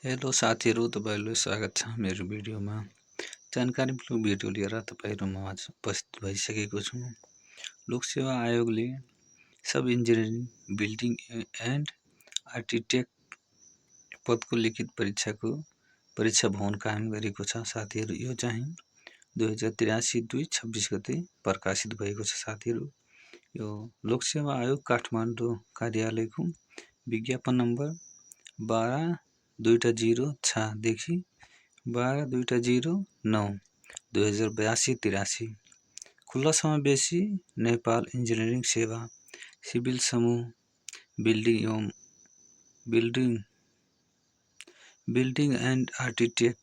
Hello साथीहरू, तपाईँहरूलाई स्वागत छ मेरो भिडियोमा। जानकारीमूलक भिडियो लिएर तपाईँहरूमा आज उपस्थित भइसकेको छु। लोकसेवा आयोगले सब इन्जिनियरिङ, बिल्डिङ एन्ड आर्किटेक्ट पदको लिखित परीक्षा भवन कायम गरेको छ। साथीहरू, यो चाहिँ 2083/2/26 गते प्रकाशित भएको छ। साथीहरू, यो लोकसेवा आयोग काठमाडौँ कार्यालयको विज्ञापन नम्बर 12/2/06 देखि 12/2/09 2082-83। खुल्ला समावेशी नेपाल इन्जिनियरिङ सेवा सिभिल समूह बिल्डिङ एन्ड आर्किटेक्ट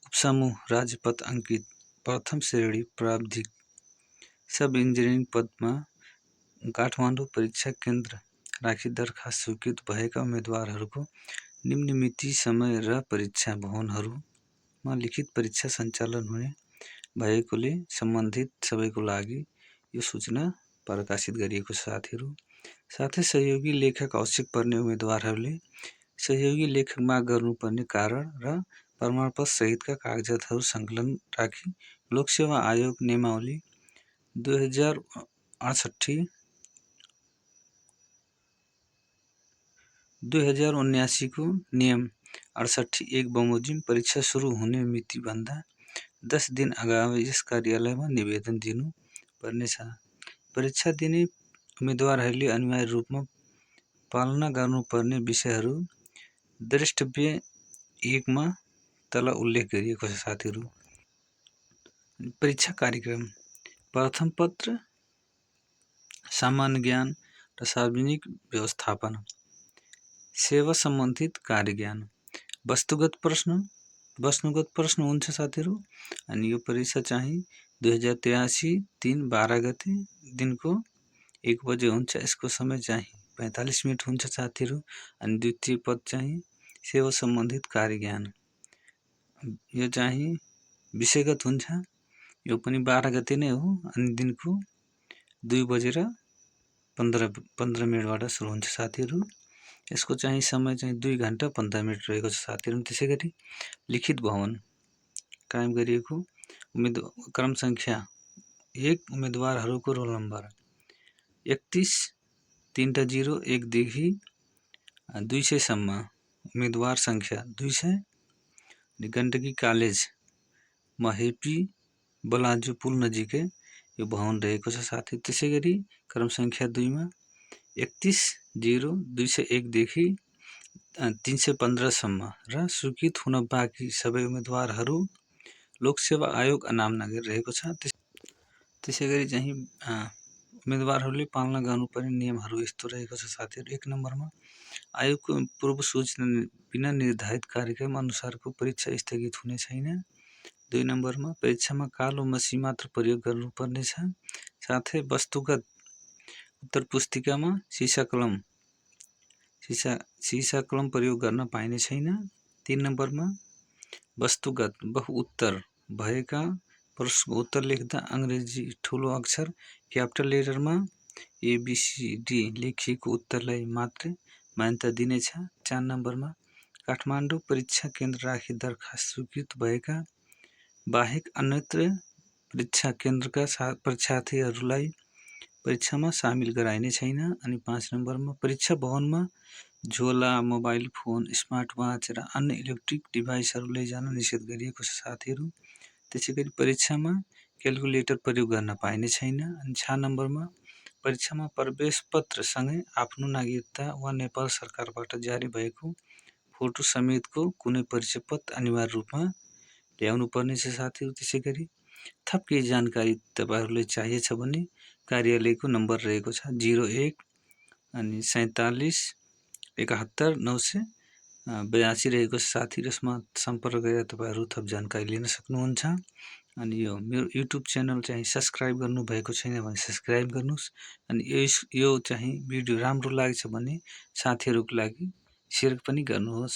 उपसमूह राजपथ अङ्कित प्रथम श्रेणी प्राविधिक सब इन्जिनियरिङ पदमा काठमाडौँ परीक्षा केन्द्र राखी दरखास्त स्वीकृत भएका उम्मेदवारहरूको निम्न मिति, समय र परीक्षा भवनहरूमा लिखित परीक्षा सञ्चालन हुने भएकोले सम्बन्धित सबैको लागि यो सूचना प्रकाशित गरिएको छ। साथीहरू, साथै सहयोगी लेखक आवश्यक पर्ने उम्मेदवारहरूले सहयोगी लेखक माग गर्नुपर्ने कारण र प्रमाणपत्र सहितका कागजातहरू सङ्कलन राखी लोकसेवा आयोग नियमावली 2079 को नियम 68(1) बमोजिम परीक्षा सुरु हुने मितिभन्दा 10 दिन अगावै यस कार्यालयमा निवेदन दिनु पर्नेछ। परीक्षा दिने उम्मेदवारहरूले अनिवार्य रूपमा पालना गर्नुपर्ने विषयहरू द्रष्टव्य 1 मा तल उल्लेख गरिएको छ। साथीहरू, परीक्षा कार्यक्रम: प्रथम पत्र, सामान्य ज्ञान र सार्वजनिक व्यवस्थापन सेवा सम्बन्धित कार्य ज्ञान। वस्तुगत प्रश्न हुन्छ। साथीहरू, अनि यो परीक्षा चाहिँ 2083/3/12 गते दिनको 1 बजे हुन्छ। यसको समय चाहिँ 45 मिनट हुन्छ। साथीहरू, अनि द्वितीय पद चाहिँ सेवा सम्बन्धित कार्य ज्ञान, यो चाहिँ विषयगत हुन्छ। यो पनि 12 गते नै हो, अनि दिनको 2 बजेर 15 मिनटबाट सुरु हुन्छ। साथीहरू, यसको चाहिँ समय चाहिँ 2 घण्टा 15 मिनट रहेको छ। साथीहरू, त्यसै गरी लिखित भवन कायम गरिएको क्रम सङ्ख्या 1 उम्मेदवारहरूको रोल नम्बर 31-3/01 देखि 200 सम्म, उम्मेदवार सङ्ख्या 200, गण्डकी कलेज महेपी बलाजु पुल नजिकै यो भवन रहेको छ। साथी, त्यसै गरी क्रम सङ्ख्या 2 मा 31-0-201 देखि 315 सम्म र स्वीकृत हुन बाँकी सबै उम्मेदवारहरू लोकसेवा आयोग नामना गरिरहेको छ। त्यसै गरी चाहिँ उम्मेदवारहरूले पालना गर्नुपर्ने नियमहरू यस्तो रहेको छ। साथीहरू, 1 नम्बरमा आयोगको पूर्व सूचना बिना निर्धारित कार्यक्रम अनुसारको परीक्षा स्थगित हुने छैन। 2 नम्बरमा परीक्षामा कालो मसी मात्र प्रयोग गर्नुपर्नेछ। साथै वस्तुगत उत्तर पुस्तिकामा सिसा कलम प्रयोग गर्न पाइने छैन। 3 नम्बरमा वस्तुगत बहुउत्तर भएका प्रश्नको उत्तर लेख्दा अङ्ग्रेजी ठुलो अक्षर क्यापिटल लेटरमा ABCD लेखिएको उत्तरलाई मात्रै मान्यता दिनेछ। 4 नम्बरमा काठमाडौँ परीक्षा केन्द्र राखी दरखास्त स्वीकृत भएका बाहेक अन्यत्र परीक्षा केन्द्रका परीक्षार्थीहरूलाई परीक्षामा सामेल गराइने छैन। अनि 5 नम्बरमा परीक्षा भवनमा झोला, मोबाइल फोन, स्मार्ट वाच र अन्य इलेक्ट्रिक डिभाइसहरू लैजान निषेध गरिएको छ। साथीहरू, त्यसै गरी परीक्षामा क्यालकुलेटर प्रयोग गर्न पाइने छैन। अनि 6 नम्बरमा परीक्षामा प्रवेश पत्र सँगै आफ्नो नागरिकता वा नेपाल सरकारबाट जारी भएको फोटो समेतको कुनै परिचय पत्र अनिवार्य रूपमा ल्याउनु पर्नेछ। साथीहरू, त्यसै गरी थप केही जानकारी तपाईँहरूलाई चाहिएछ भने कार्यालयको नम्बर रहेको छ 01 अनि 47 71 982 रहेको छ। साथी, यसमा सम्पर्क गरेर तपाईँहरू थप जानकारी लिन सक्नुहुन्छ। अनि यो मेरो युट्युब च्यानल चाहिँ सब्सक्राइब गर्नुभएको छैन भने सब्सक्राइब गर्नुहोस्। अनि यो चाहिँ भिडियो राम्रो लागेछ भने साथीहरूको लागि सेयर पनि गर्नुहोस्।